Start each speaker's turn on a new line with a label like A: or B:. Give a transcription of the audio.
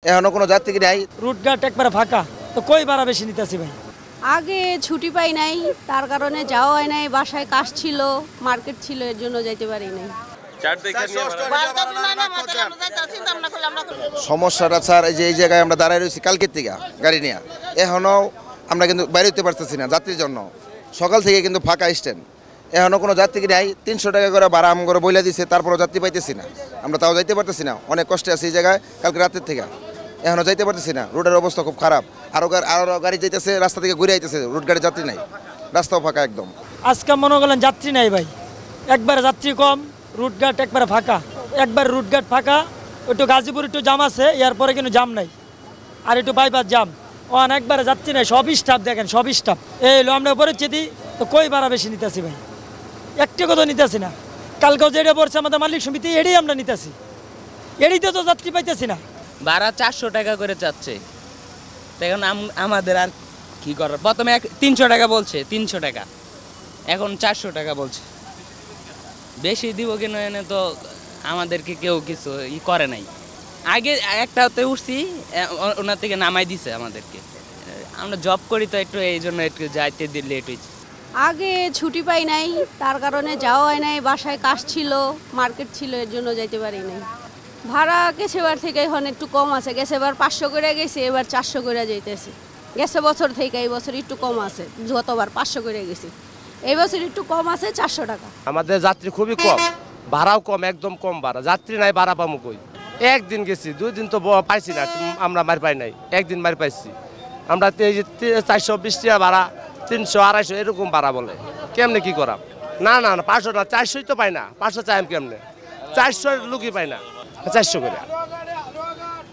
A: এখনো কোনো যাত্রী নাই।
B: রুটঘাট একবারে ফাঁকা, তো কই ভাড়া বেশি নিতেছি ভাই?
C: আগে ছুটি পাই নাই, তার কারণে যাওয়া হয় নাই, বাসায় কাজ ছিল, মার্কেট ছিল, এর জন্য যাইতে পারি নাই।
A: সমস্যাটা স্যার এই যে এই জায়গায় আমরা দাঁড়ায় রয়েছি কালকের থেকে গাড়ি নিয়ে, এখনো আমরা কিন্তু বাইরে হতে পারতেছি না যাত্রীর জন্য। সকাল থেকে কিন্তু ফাঁকা স্ট্যান্ড, এখনো কোনো যাত্রী নাই। 300 টাকা করে ভাড়া আম করে বইলা দিছে, তারপরও যাত্রী পাইতেছি না। আমরা তাও যাইতে পারতেছি না, অনেক কষ্টে আছি এই জায়গায় কালকে রাতের থেকে, এখনো যাইতে পারতেছি না। রোডের অবস্থা খুব খারাপ, আরও গাড়ি যাইতেছে, রাস্তা থেকে ঘুরে আইতেছে, রুট গাড়ি যাত্রী নাই, রাস্তাও ফাঁকা একদম।
B: আজকে মনে করলেন যাত্রী নাই ভাই, একবারে যাত্রী কম, রুটঘাট একবারে ফাঁকা, একবারে রুটঘাট ফাঁকা। একটু গাজীপুর একটু জাম আছে, এরপরে কিন্তু জাম নাই, আর একটু বাইপাস জাম। ওখানে একবারে যাত্রী নাই, সব স্টাফ দেখেন, সব স্টাফ। এই হলো আমরা পরিচিতি, তো কই ভাড়া বেশি নিতেছি ভাই? একটি কথা নিতেছি না। কালকেও যেটা পড়ছে আমাদের মালিক সমিতি, এটাই আমরা নিতেছি, এড়িতে তো যাত্রী পাইতেছি না।
D: ভাড়া 400 টাকা করে চাচ্ছে, এখন আমাদের আর কি করার। প্রথমে 300 টাকা বলছে, 300 টাকা, এখন 400 টাকা বলছে। বেশি দিব কেন, এনে তো আমাদেরকে কেউ কিছু করে নাই। আগে একটাতে উঠছি, ওনার থেকে নামাই দিছে আমাদেরকে। আমরা জব করি তো একটু, এই জন্য একটু যাইতে লেট হয়েছে।
C: আগে ছুটি পাই নাই, তার কারণে যাওয়া হয় নাই, বাসায় কাজ ছিল, মার্কেট ছিল, এর জন্য যাইতে পারি নাই। ভাড়া গেছেবার থেকে এখন একটু কম আছে, গেছেবার 500 করে গেছে, এবার 400 করে যাইতেছে। গেছে বছর থেকে এই বছর একটু কম আছে, যতবার 500 করে গেছি, এই বছর একটু কম আছে 400 টাকা।
E: আমাদের যাত্রী খুবই কম, ভাড়াও কম, একদম কম ভাড়া। যাত্রী নাই, ভাড়া পাবো কই? একদিন গেছি, 2 দিন তো পাইছি না, আমরা মার পাই নাই, একদিন মার পাইছি আমরা। এই যে 420 টাকা ভাড়া, 300 250 এরকম ভাড়া বলে, কেমনে কি করাম? না না না, 500 না, 400 তো পাই না। 500 চাই কেমনে? 400 লোকই পাই না, 400 করে।